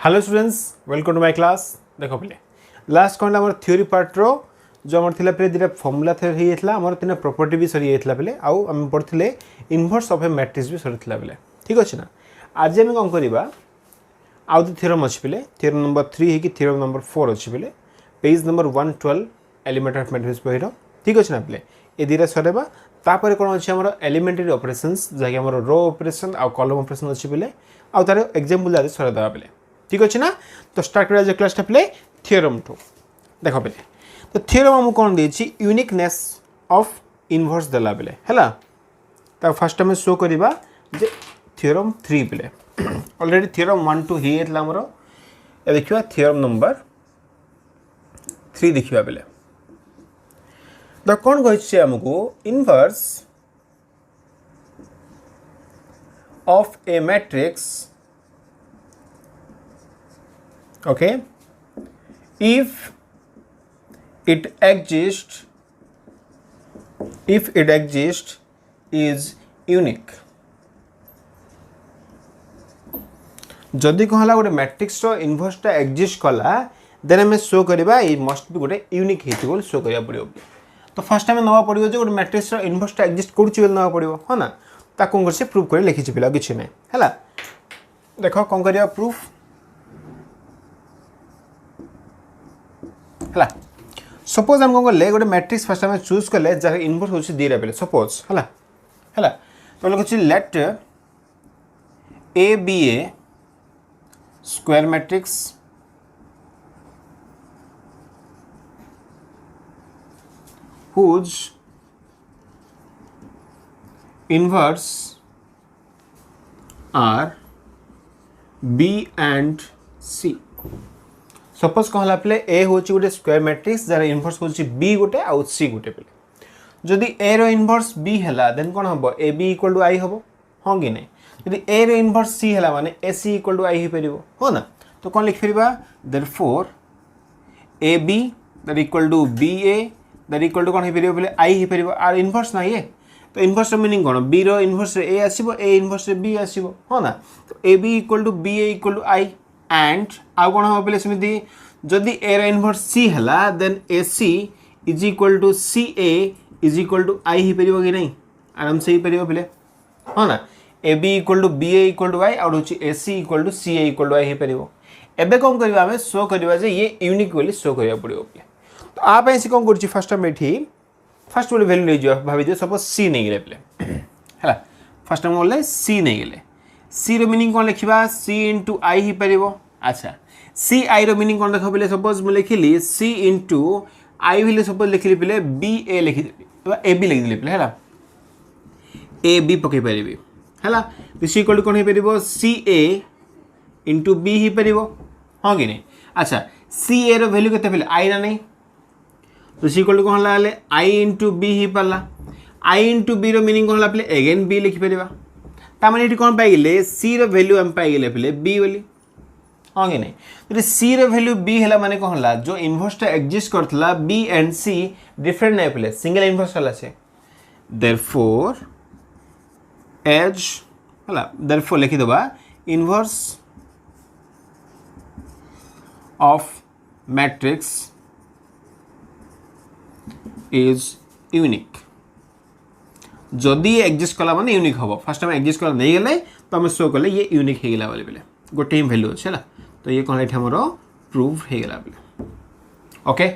Hello students welcome to my class देखो पे last कौन आम थ्योरी पार्टर जो आम थी पे दुटा फर्मुला थ्योरी होता आम तीन प्रॉपर्टी भी सरी जाता पे आउ आम पढ़ते इनवर्स ऑफ ए मैट्रिक्स भी सरी पे ठीक अच्छे ना आज आम कौन करवा आउ तो थ्योरम अच्छे पे थ्योरम नंबर 3 हो थ्योरम नंबर 4 अच्छे पे page number 112 element of matrix बहीर ठीक अच्छे ना पे ये दुटा सरेबा तापर कौन अच्छे आम एलिमेंटरी ऑपरेशंस जहाँकि आम रो ऑपरेशन आउ कॉलम ऑपरेशन अच्छे पे आउ तार एग्जांपल आज सरेदेवा पे ठीक अच्छे ना तो स्टार्ट कर क्लासटा पे थ्योरम टू देख पे तो थ्योरम आमको कौन देछि यूनिकनेस ऑफ इनवर्स देला बेले हैला तो फर्स्ट आम शो करवा जे थ्योरम 3 पे ऑलरेडी थ्योरम 1 2 ही एतला हमरो ए देखिबा थ्योरम नंबर 3 देखिबा बेले तो कौन कहिछि हमको inverse of A matrix okay if it exists is unique जदि कहला गोटे मैट्रिक्स रो इनवर्सटा एग्जिस्ट कला देन आम शो करवा ये मस्ट भी गोटे यूनिक हो शो करा पड़ो तो फर्स्ट आम नवा पड़ो जो गोटे मैट्रिक्स रो इनवर्सटा एग्जिस्ट करुच्ची नवा पड़ो हाँ ना ताकू कर प्रूफ कर लिखी पिला किसी ना है देख कौन कर प्रूफ है सपोज आम कौन कले गोटे मैट्रिक्स फर्स्ट आम चूज कले जार इनवर्स होची दीरा पे सपोज है तो लिखुची let A be a square matrix whose inverse are B and C suppose कहला पे ए हूँ गोटे स्क्वायर मैट्रिक्स जार इनवर्स हूँ बी गोटे आउ सी गोटे पे जदि ए रो इनवर्स बी है देन कौन हम A B equal to I हम हाँ कि नहीं जदि ए रो इनवर्स सी है माने ए सी इक्वल टू आई हो पार हो ना तो कौन लिखिपर therefore A B that equal to B A that equal to कौन हो पार बोले आई हो पार आर इनवर्स ना ये तो इनवर्स मीनिंग कौन बी रो इनवर्स ए आसो ए इनवर्स बी आसो हाँ ना तो A B equal to B A equal to I and आउ कौन हम पे सेमती जदि ए रो इनवर्स सी है then A C is equal to C A is equal to I हो पार कि नहीं आराम से हो पार पे हाँ ना A B equal to B A equal to I आउट हूँ A C equal to C A equal to I हो पार एबे कौन करवा आम शो करवा ये यूनिक बोली शो करा पड़ो पे तो आप सी कौन कर फर्स्ट आम ये फास्ट गोटे भैल्यू नहीं भाई सपोज सी नहीं गले पे है फास्ट आम बोले सी नहीं गले सी रो मीनिंग कौन लिखा सी इंटू आई हो पार अच्छा सी आई रो मीनिंग कौन देख पे सपोज मुझे लिखिली सी इंटू आई भी सपोज लिखिली पे बी ए लिखिदेली ए बी लिखिदेली पे है ए बी पकई पारि है तो सी इक्वल टू कौन हो पार सी ए इंटू बी हो पार हाँ कि नहीं अच्छा सी ए रो वैल्यू के आई ना नहीं तो सी इक्वल टू कौन है आई इंटू बी हो पारा आई इंटू बी रो मीनिंग कौन है एगेन बी लिखिपर ताने ये कौन पाइले सी रो वैल्यू आम पाइले पे बी बोली हाँ कि नहीं तो सी रो वैल्यू बी है माने कौन है जो इनवर्सटा एग्जिस्ट करता बी एंड सी डिफरेंट नहीं पे सिंगल इनवर्स वाला से देयरफॉर एज है देयरफॉर लिखिदेबा inverse of matrix is unique जदि एग्जिस्ट कला माने यूनिक हम फास्ट आम एग्जिस्ट कला नहीं गले तो आम शो कले ये यूनिक हो गला बोले गोटे ही भैल्यू अच्छे है तो ये कौन आमर प्रूफ हो गला बोले ओके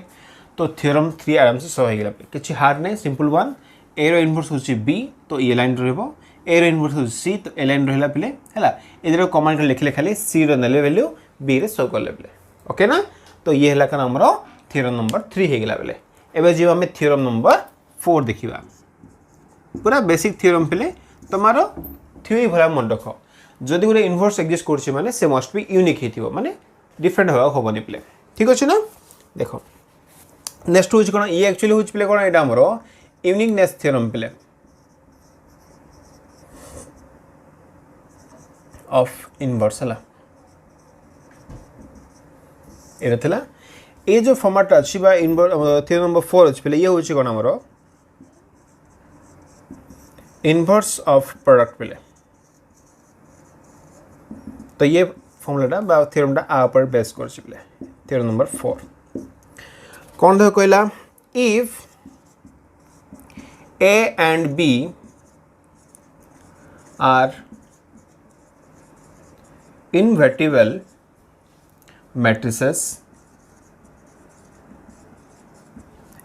तो थ्योरम 3 आराम से शो हो गला किसी हार्ड नहीं सिंपल वन ए रो इनवर्स हूँ बी तो ये लाइन रहा ए रो इनवर्स हूँ सी तो ए लाइन रहा पे है ये कमांड लिखले खाली सी रो नेले वैल्यू बी रे शो कले पे ओके ना तो ये है क्या आमर थ्योरम नंबर 3 हो गला बेले एवं जी आम थ्योरम नंबर 4 देखा पूरा बेसिक थ्योरम पे तुमार थ्योरी भला मन रख जदि गोटे इनवर्स एग्जिस्ट कर माने से मस्ट बी यूनिक हो माने डिफरेंट होनी पे ठीक अच्छे ना देख नेक्स्ट हूँ कौन ये एक्चुअली हूँ पे कौन यहाँ आमर यूनिकनेस थ्योरम पे ऑफ इनवर्स है ये ये जो फॉर्मेट अच्छी थ्योरम नंबर 4 अच्छे पे ये हूँ कौन आमर इनवर्स ऑफ प्रोडक्ट पे तो ये फॉर्मूलाटा बा थ्योरमटा आ ऊपर बेस करछि बोले थ्योरम नंबर 4 कोन देख कहला if A and B are invertible matrices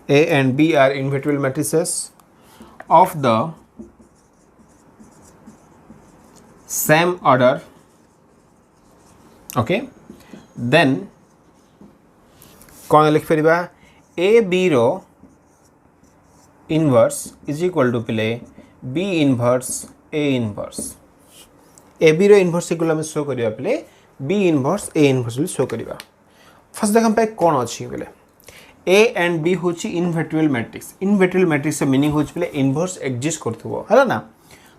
A and B are invertible matrices of the same order, okay, then कौन लिख परिबा A B रो इनवर्स इज इक्वल टू पिले B inverse A inverse A B रो inverse equal हम show करिया पिले B inverse A inverse show करिया फर्स्ट देखम पे कौन अछि बोले A and B होची इनवर्टिबल मैट्रिक्स मीनिंग होची पिले इनवर्स एग्जिस्ट करथबो हला ना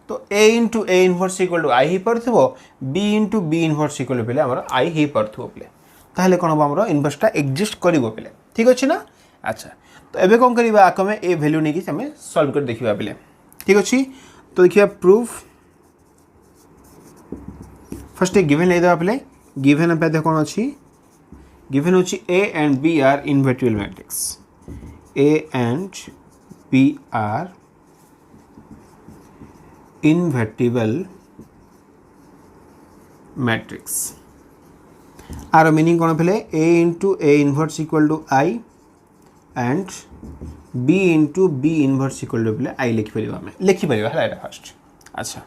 तो A into A inverse equal to I ही परथबो B into B inverse equal to पिले हमर I ही परथबो पिले ताहले कोन हम हमर इनवर्सटा एग्जिस्ट करिवो पिले ठीक अछि ना अच्छा तो एबे कोन करिबा आकमे ए वैल्यू नै कि हमें सॉल्व कर देखिबा पिले ठीक अछि तो देखिबा प्रूफ फर्स्ट गिवन ले दबा पिले गिवन पे देखो कोन अछि गिवन होछि A and B are invertible matrix A and B are invertible matrix आर मीनिंग कोन पिले A into A inverse equal to I and B into B inverse equal to पिले I लिखि परिबा हमें लिखि परिबा हला एटा फर्स्ट अच्छा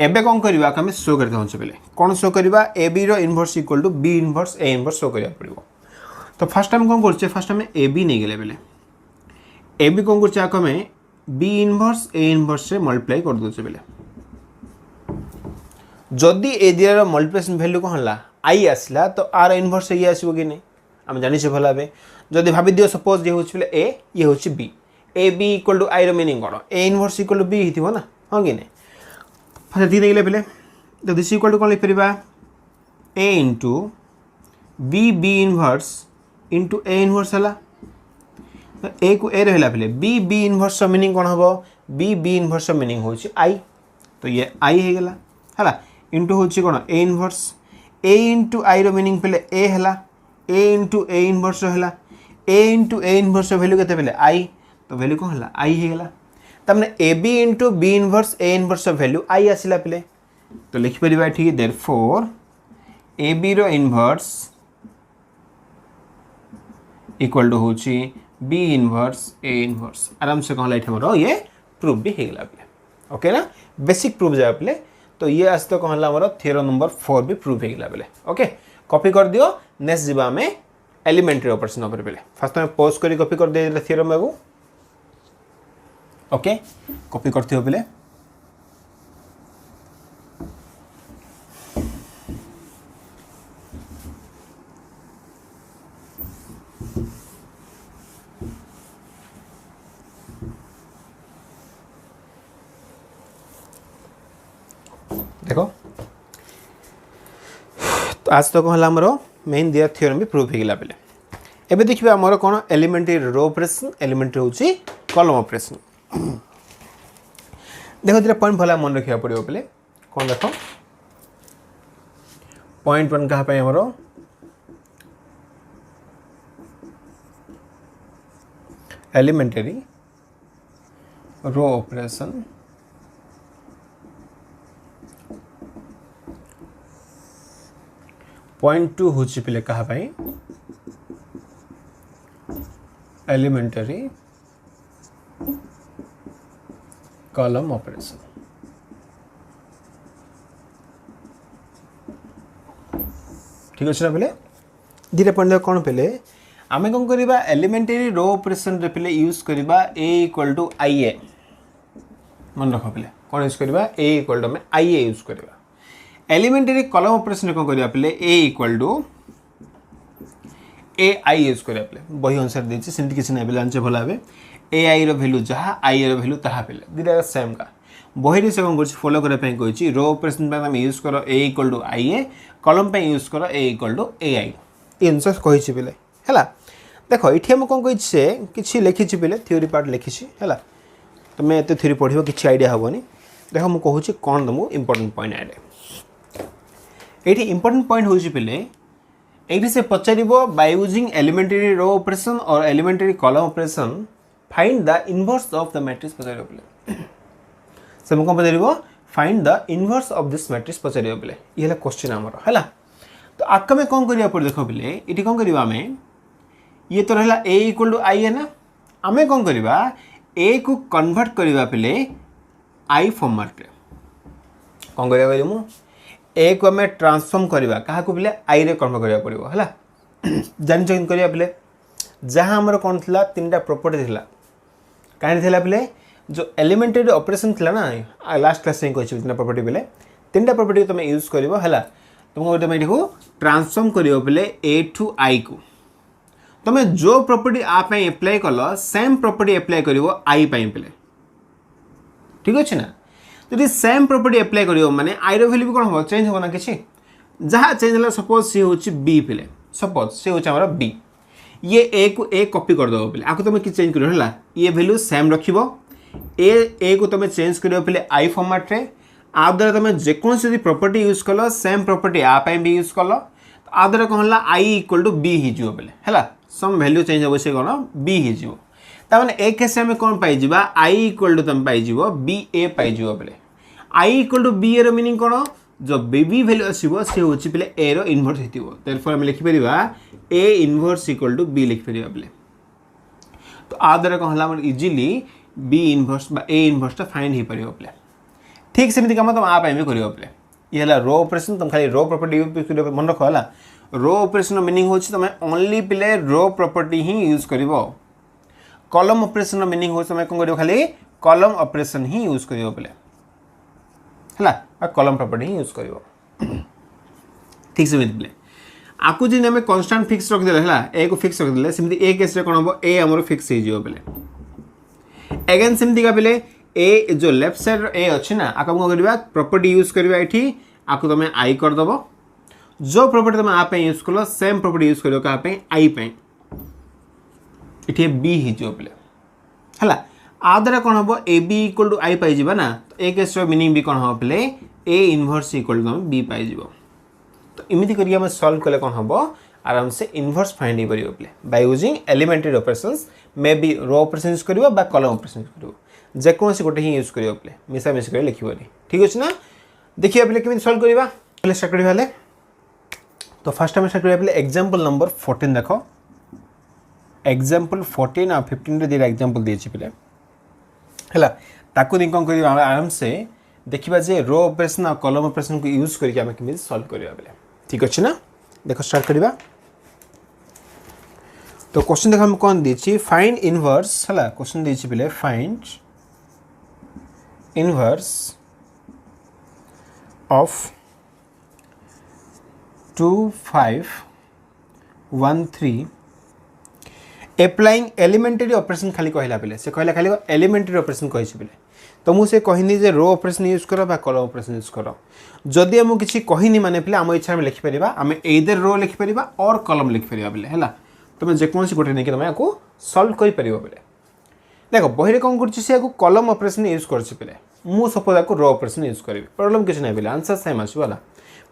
एबे कोन करबा हमें शो करते होछ पिले कोन शो करबा A B रो inverse equal to B inverse A inverse show करिया पड़िबो तो फर्स्ट टाइम कोन करछे फर्स्ट टाइम A B नै गेले पिले A B कोन करछे आको में B इनवर्स A इनवर्स से मल्टीप्लाई कर दोछे पिले जदी ए दिया रो मल्टीप्लिकेशन वैल्यू कोन हला I आसला तो R इनवर्स ये आसीबो कि नै हम जानि छै भला बे जदि भाबि दियो सपोज ये होछि पिले A ये होछि B A B equal to I रो मीनिंग कोन A inverse equal to B हिथिबो ना हां कि नै फर्स्ट दी नेले पिले तो दिस इक्वल टू कोन लिख परिबा A into B B inverse into A inverse हला तो A को A रहला पिले B B इनवर्स मीनिंग कोन हबो B B इनवर्स मीनिंग होछि I तो ये I हे गेला हला इनटू होछि कोन A inverse A into I रो मीनिंग पिले A हला A into A इनवर्स हला A into A inverse value केते पिले I तो वैल्यू कोन हला I हे गेला तमने AB into B inverse A inverse value I आसिला पिले तो लिखि परिबा ठीक देयरफॉर AB रो इनवर्स इक्वल टू होछि B इनवर्स A इनवर्स आराम से कहला इठ हमरो ये प्रूफ भी हे गेला पिले ओके ना बेसिक प्रूफ जा पिले तो ये आज तो कहला हमरो थ्योरम नंबर 4 भी प्रूफ हे गेला पिले ओके कॉपी कर दियो नेक्स्ट जिबा में एलिमेंटरी ऑपरेशन ऊपर पिले फर्स्ट में पॉज करी कॉपी कर दे थ्योरम बाबू ओके कॉपी करते हो पिले देखो तो आज तो कहला हमरो मेन दिया थ्योरम भी प्रूफ हे गेला पिले एबे देखिबा हमरो कोन एलिमेंटरी रो ऑपरेशन एलिमेंटरी होची कॉलम ऑपरेशन देखो तेरा पॉइंट भला मन रखिया पड़ियो पिले कोन देखो पॉइंट 1 कहा पे हमरो एलिमेंटरी रो ऑपरेशन पॉइंट 2 होची पिले कहा भाई एलिमेंटरी कॉलम ऑपरेशन ठीक अछि ना पिले धीरे पॉइंट कोन पिले आमे कोन करबा एलिमेंटरी रो ऑपरेशन रे पिले यूज करबा A इक्वल टू IA मन रखो पिले कोन यूज करबा A इक्वल टू में IA यूज करबा एलिमेंटरी कॉलम ऑपरेशन कोन करबा पिले A equal to AI use करबा पिले बही अनुसार देछि सेंट किछ नै पिले आंचे भला बे AI रो वैल्यू जहा I रो वैल्यू तहा पिले दिरा सेम का बही रे से कोन करछि फॉलो करे पे कहछि रो ऑपरेशन पे हम यूज करो A equal to IA column पे यूज करो A equal to AI answer कहछि पिले हला देखो इठी हम कोन कहछि से किछि लिखिछि पिले थ्योरी पार्ट लिखिछि हला तमे एते थ्योरी पढिबो किछि आईडिया हबोनी देखो हम कहछि कोन दमु इंपोर्टेंट पॉइंट आइडे ये इंपोर्टेंट पॉइंट होची पिले ये से पचारिबो by using elementary row operation और elementary column operation find the inverse of the matrix पचारिबो पिले से हम कोन पचारिबो find the inverse of this matrix पचारिबो पिले ये हला क्वेश्चन हमर हला तो आक में कौन करिया पर देखो पिले इटी कौन करिबा हमें ये तो रहला a इक्वल टू आई है ना आमे कौन करिबा a को कन्वर्ट करिबा पिले i फॉर्मेट रे कौन करिया कहली मु a को हमें ट्रांसफॉर्म करिबा कहा को पिले i रे कन्वर्ट करिया पड़िबो हला जानि चेक करिया पिले जहां हमर कोन थिला तीनटा प्रॉपर्टी थिला काहे थिला पिले जो एलिमेंटरी ऑपरेशन थिला ना लास्ट क्लास में कहछि तीनटा प्रॉपर्टी पिले तीनटा प्रॉपर्टी तुम यूज करिबो हला तुमको तुम ये ट्रांसफॉर्म करियो पिले a टू i को तुम जो प्रॉपर्टी आ पे अप्लाई कल सेम प्रॉपर्टी अप्लाई करिवो i पे पिले ठीक अछि ना यदि सेम प्रॉपर्टी अप्लाई करियो माने i रो वैल्यू कोन हो चेंज हो ना किछि जहा चेंज होला सपोज सी होछि b पिले सपोज सी होछि हमर b ये a को a कॉपी कर दो पिले आको तुम कि चेंज करियो हला ये वैल्यू सेम रखिबो a को तुम चेंज करियो पिले i फॉर्मेट रे आ द्वारा तुम जेकोसी यदि प्रॉपर्टी यूज कल सेम प्रॉपर्टी आ पे भी यूज कल आ द्वारा कौन है i इक्वल टू b ही जो बोले है सम वैल्यू चेंज हो से कौन b ही जो ताने एक केस में कौन पाई जिबा i इक्वल टू तुम पाई जिवो b a पाई जिवो बोले i equal to b a रो मीनिंग कौन जो b b वैल्यू आसीबो से होची पले a रो इनवर्स हेतिबो देयरफॉर हम लिखि परिबा a inverse equal to b लिखि परिबा बोले तो आ द्वारा कौन हला इजीली b इनवर्स बा a इनवर्स ता फाइंड ही परिबो बोले ठीक सेमती काम तुम आप भी करियो पे ये हला रो ऑपरेशन तुम खाली रो प्रॉपर्टी यूज करियो मन रखो हला रो ऑपरेशन मीनिंग होची तुम ओनली पिले रो प्रॉपर्टी ही यूज करिवो कॉलम ऑपरेशन मीनिंग हो तुम कोन करियो खाली कॉलम ऑपरेशन ही यूज करियो पिले हला आ कॉलम प्रॉपर्टी ही यूज करिवो ठीक सेमती पिले आकु जे हमें कांस्टेंट फिक्स रख देले हला ए को फिक्स रख देले सेमती ए केस रे कोन हो ए हमरो फिक्स हे जियो पिले अगेन सेमती का पिले ए जो लेफ्ट साइड ए अच्छी ना आक करवा प्रॉपर्टी यूज करवा ये आपको तुम आई कर दब जो प्रॉपर्टी तुम आप यूज कल सेम प्रॉपर्टी यूज कर आई ये बी ही जो पे है आ द्वारा कौन हम ए बी इक्वल टू आई पाई ना तो ए केस मीनिंग भी कौन हम पे ए इनवर्स इक्वल टू तुम बी पाई तो इमिति करिए सॉल्व कले कौन हम आराम से इनवर्स फाइंड हो पारे पे by using elementary operations maybe row operation use करबा बा कॉलम ऑपरेशन यूज करबा जेकोसी गोटे ही यूज करियो पे मिसा मिस कर लिखिबोनी ठीक अछि ना देखिए पे केमिन सॉल्व करबा पहले स्टार्ट करबा ले तो फर्स्ट टाइम स्टार्ट करबा पे एग्जांपल नंबर 14 देखो एग्जांपल 14 और 15 रे दिरा एग्जांपल देछि पे हला ताकू दिन कोन करबा आराम से देखिबा जे रो ऑपरेशन और कॉलम ऑपरेशन को यूज करके हम केमिन सॉल्व करबा पे ठीक अछि ना देखो स्टार्ट करबा तो क्वेश्चन देखो हम कौन देछि फाइंड इनवर्स हला क्वेश्चन देछि पे find inverse of 2 5 1 3 applying elementary operation खाली कहला पे से कहला खाली elementary operation कहि पे तो मु से कहनी जे रो ऑपरेशन यूज करो बा कॉलम ऑपरेशन यूज करो जदि हम किछि कहनी माने पे हम इच्छा में लिखि परिबा हम एदर रो लिखि परिबा और कॉलम लिखि परिबा पे हला तुम जे कोनसी गोटे नै कि तुम याको सॉल्व करि परिबो पे देखो बहिरे कौन कर कॉलम ऑपरेशन यूज कर मु सपोज आपको रो ऑपरेशन यूज करी प्रॉब्लम किसी ना पे आंसर सेम आसला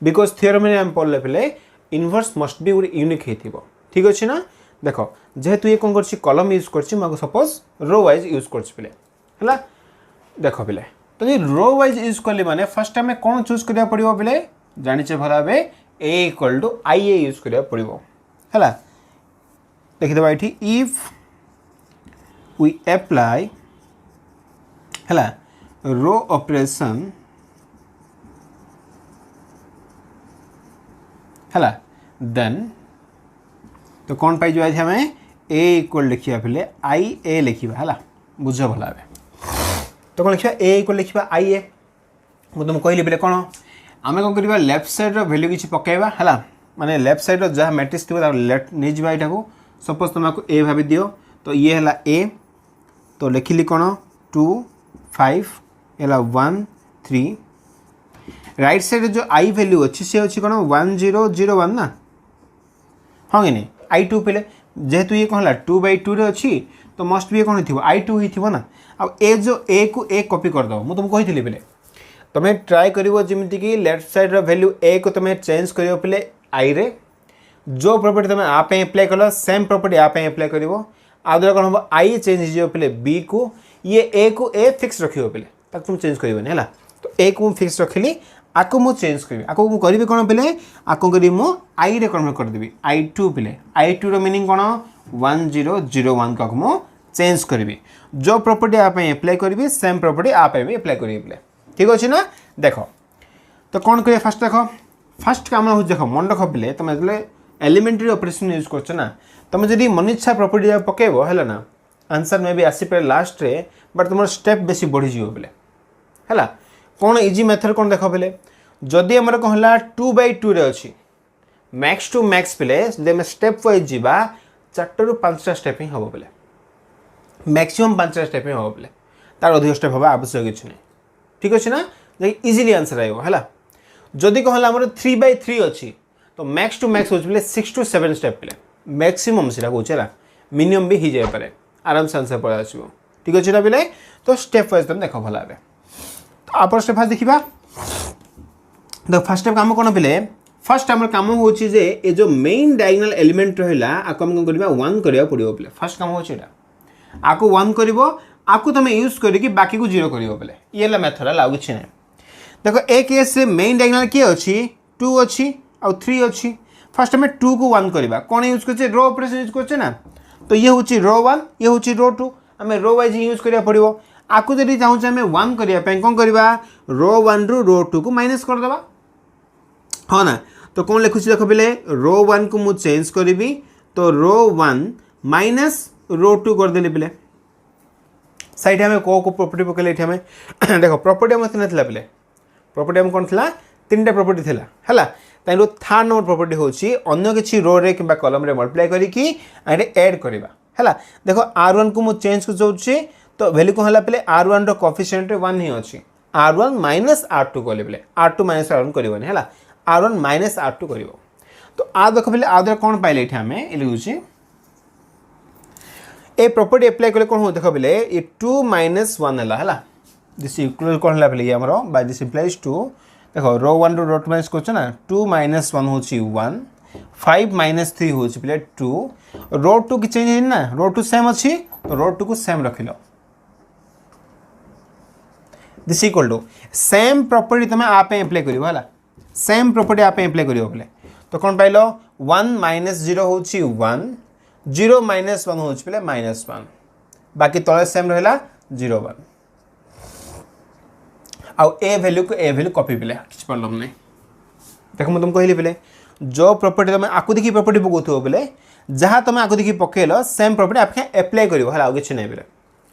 बिकज थियोरम में हम पढ़ले पे इनवर्स मस्ट बी गोटे यूनिक हो ठीक अच्छे ना देखो जेहेतु ये कौन कर कॉलम यूज कर सपोज रो वाइज यूज कर है देख पे तो ये रो वाइज यूज कले माने फर्स्ट टाइम कौन चूज करा पड़ो पे जाने भल भाव A equal to I A use करा पड़ो है देखीदे ये इफ we apply है रो ऑपरेशन है देन तो कौन पाई जो हमें ए इक्वल लिखा पे आई ए लिखा है बुझ भल तो कौन लिखा ए इक्वल लिखा आई ए मुझे तुम कहली पे कौन आम कौन कर लेफ्ट साइड वैल्यू किसी पकेबा है माने लेफ्ट साइड जहाँ मैट्रिक्स थी लेफ्ट नहीं जावा यहाँ सपोज तुमको ए भाव दियो तो ये है ए तो लिखिली कौन 2 5 है 1 3 राइट साइड जो आई वैल्यू अच्छी सी अच्छी कौन 1 0 0 1 ना हाँ कि नहीं आई टू पे जेहेतु ये कौन है 2/2 अच्छी तो मस्ट भी कौन हो आई टू ही थी ना अब ए जो ए को ए कॉपी करदेव मुझे तुमको कही पे तुम्हें ट्राए करिवो जेमिति कि लेफ्ट साइड रो वैल्यू ए को तुम्हें चेंज करियो पले आई रे जो प्रॉपर्टी तुम्हें आ पे अप्लाई कलो सेम प्रॉपर्टी आ पे अप्लाई करिवो आ द्वारा कोन हो आई चेंज हिजो पले बी को ये ए को ए फिक्स रखियो पले ताक तुम चेंज करिवो नेला तो ए को फिक्स रखली आको मु चेंज करबी आको मु करबी कोन पले आको करी मु आई रे कन्वर्ट कर देबी i2 पले i2 रो मीनिंग कोन 1001 का मु चेंज करबी जो प्रॉपर्टी आ पे अप्लाई करबी सेम प्रॉपर्टी आ पे भी अप्लाई करबी पले ठीक अछि ना देखो तो कौन करिए फास्ट देखो फास्ट काम हो देखो मन रख पे तुम जो एलिमेंटरी ऑपरेशन यूज कर ना तुम जब मन इच्छा प्रॉपर्टी पकेब है ना आंसर मे भी आसीपे लास्ट रे बट तुम स्टेप बेसी बढ़ी जीव बेले है कौन इजी मेथड कौन देख पे जदि आमर कौन है 2/2 रे अच्छी मैक्स टू मैक्स पे जब स्टेप वाइज जावा 4 ରୁ 5टा स्टेप ही हम पे मैक्सिमम 5टा स्टेप ही हम पे तार अधिक स्टेप हवा आवश्यक किसी नहीं ठीक अच्छे ना इजिली आंसर आएगा है जदि कहला आमर 3/3 अच्छी तो मैक्स टू मैक्स हो 6 to 7 स्टेप पे मैक्सिमम से कहे मिनिमम भी हो जाए आराम से आंसर पड़ा आसो ठीक अच्छे ना पे तो स्टेप वाइज तुम देख भल भाव तो आप स्टेप फास्ट देखा देख फास्ट स्टेप कम कौन पे फास्ट आम कम हो जो मेन डायगोनल एलिमेंट रहा आपको कौन करवा 1 करने पड़ो पे फास्ट कम होगा आपको 1 कर आपको तुम यूज करके बाकी को 0 कर ये मेथड है कि ना देखो ए केस मेन डायगोनल किए अच्छी 2 अच्छी आ 3 अच्छी फास्ट आम 2 को 1 करवा कौन यूज कर रो ऑपरेशन यूज कर ना तो ये हूँ रो 1 ये हूँ रो 2 आम रो वाइज यूज करा पड़ो आपको जब चाहूँ आम 1 करने कौन करवा रो 1 रू रो 2 को माइनस करदे हाँ ना तो कौन लिखुची देख पे रो 1 को मुझे चेंज करी तो रो 1 माइनस रो 2 करदेली पे साइड हमें को प्रॉपर्टी पकड़े ये देख प्रॉपर्टी आम तीन पे प्रॉपर्टी आम कौन था 3टा प्रॉपर्टी थी है ताइलो थर्ड नंबर प्रॉपर्टी होची अन्य किसी रो रे किंबा कॉलम रे मल्टीप्लाई करिकी एंड ऐड करबा हैला देखो r1 को मु चेंज कर जाउची तो वैल्यू को हला पले r1 रो कोएफिशिएंट 1 ही अछि r1 माइनस r2 कोले पले r2 माइनस r1 करबनी हैला r1 माइनस r2 करबो तो आ देखो पले आ दर कोन पाइले एठी हमें ए लिखुची ए प्रॉपर्टी अप्लाई करले कोन हो देखो पले ये 2 माइनस 1 हैला दिस इक्वल कोन हला पले हमरो बाय दिस इंप्लाइज 2 देखो रो 1 रो रो 2 माइनस कर ना 2 माइनस 1 हूँ 1 5 माइनस 3 हूँ पे 2 रो 2 की चेंज है ना रो 2 सेम अच्छी तो रो 2 को सेम रख लो this equal to same property तुम्हें आप अप्लाई कर सेम प्रॉपर्टी आप अप्लाई कर तो कौन पाइल 1 माइनस 0 हूँ 1 0 माइनस 1 हूँ पे माइनस 1 बाकी तले सेम रहा 0 1 आउ ए वैल्यू को ए वैल्यू कॉपी पे किसी प्रॉब्लम नहीं देख मुझे तुम कहली पे जो प्रॉपर्टी तुम आकु देखी प्रॉपर्टी पकाउ पे जहाँ तुम आकु देखी पकेल सेम प्रॉपर्टी आप अप्लाई कर कि नहीं पे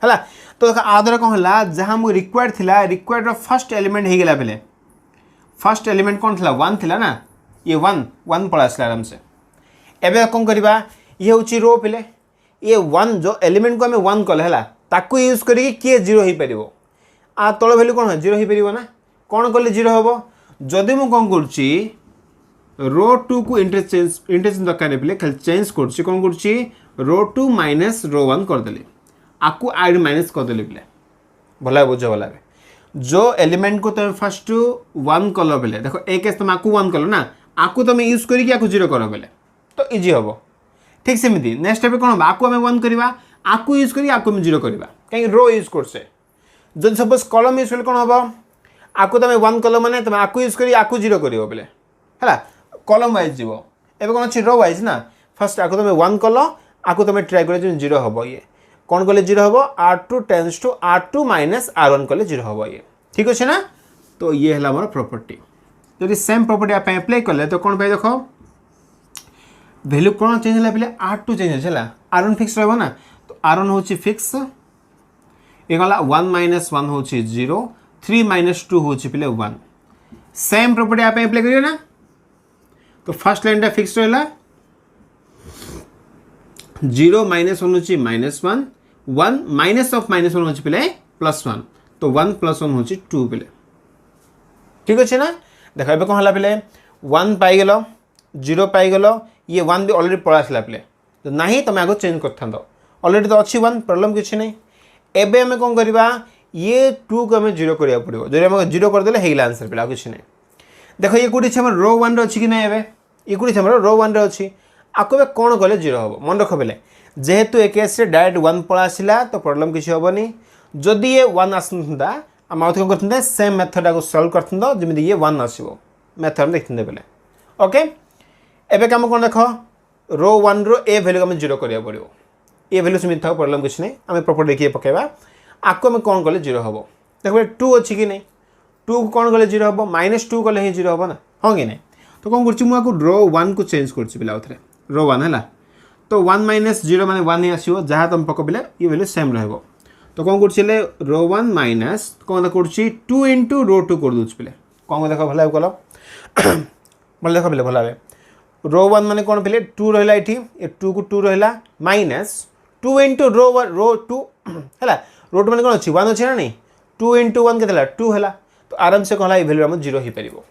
है तो देख आ द्वारा कौन है जहाँ मुझे रिक्वायर्ड थी रिक्वायर्ड फर्स्ट एलिमेंट हो गला पे फर्स्ट एलिमेंट कौन थी 1 थी ना ये 1 पड़ा आसला आराम से एवं कौन करवा ये हूँ रो पे ये 1 जो एलिमेंट को आम 1 कले है ताकू यूज करके किए 0 हो पार आ तल भैल्यू कौन है 0 हो पार ना कौन कले 0 हम जदि मु कौन कर रो 2 को इंटरचेंज दरकार पे खाली चेंज कर कौन कर रो 2 माइनस रो 1 करदेली आपको आई माइनस करदेली पे भला बुझ भला जो एलिमेंट को तुम फर्स्ट 1 कल पे देखो एक तुम आपको 1 कल ना आपको तुम यूज करके 0 कर पे तो इजी हम ठीक सेमती नेक्स्ट स्टेप कौन हम आपको 1 करवा आपको यूज करके 0 करवा कहीं रो यूज कर जो सपोज कलम यूज कले कौन हम आपको तुम 1 कल मैंने तुम आपको यूज कर 0 कर पे है कलम वाइज जीव एवं कौन अच्छी रो वाइज ना फर्स्ट आपको तुम 1 कल आपको तुम ट्राए कर 0 हम ये कौन कले 0 हम r2 tense to r2 minus r1 कले 0 हम ये ठीक अच्छे ना तो ये है मोर प्रॉपर्टी जब सेम प्रॉपर्टी आप अप्लाई कले तो कौन देख वैल्यू कौन चेंज है पे r2 चेंज है r1 फिक्स रहा ना तो r1 हूँ फिक्स ये गला 1 माइनस 1 हूँ 0 3 माइनस 2 हूँ पे 1 सेम प्रॉपर्टी आप अप्लाई करिए ना तो फर्स्ट लाइन फिक्स रहा 0 माइनस 1 हूँ माइनस 1 1 माइनस ऑफ माइनस 1 हूँ पे प्लस 1 तो 1 प्लस 1 हूँ 2 पे ठीक अच्छे ना देख ए कौन है पे 1 पाइगल 0 पाइगल ये 1 भी अलरेडी पड़ा आसला पे तो ना तुम आगे चेंज कर ऑलरेडी तो अच्छी 1 प्रॉब्लम किसी नहीं एबे हमें कौन करवा ये 2 को हमें 0 करिया पड़िबो जरे हम 0 कर देले हेला आंसर पिला कुछ नै देखो ये कोठी हमर रो 1 रे अछि कि नै एबे ये कोठी हमर रो 1 रे अछि आको बे कोन कले 0 हबो मन रख बेले जेहेतु ए केस रे डायरेक्ट 1 पळा आसिला तो प्रॉब्लम किछ हबोनी जदी ये 1 आसनदा हम आउथ करथुंदे सेम मेथड को सॉल्व करथुंदो जेमिति ये 1 आसीबो मेथड देखथुंदे बेले ओके एबे काम कोन देखो रो 1 रो ए वैल्यू हम 0 करिया पड़िबो ए वैल्यू समित था प्रॉब्लम किछ नै हम प्रॉपर देखिए पकेबा आको में कोन कले 0 हबो देखो 2 अछि कि नै 2 को कोन कले 0 हबो -2 कले ही 0 हबो ना हो कि नै तो कोन करछि मु आको रो 1 को चेंज करछि बिला उथरे रो 1 हला तो 1 - 0 माने 1 ही आसीबो जहा तुम पकबिले ये वैल्यू सेम रहबो तो कोन करछिले रो 1 माइनस कोन करछि 2 * रो 2 कर दोछ बिले कोन देखो भला कलो बोल देखो बिले भला रो 1 माने कोन बिले 2 रहला इठी ए 2 को 2 रहला माइनस 2 * रो 2 हला रो 2 माने कोन अछि 1 अछि ना नै 2 * 1 केतला 2 हला तो आराम से कहला ए वैल्यू हम 0 ही परिबो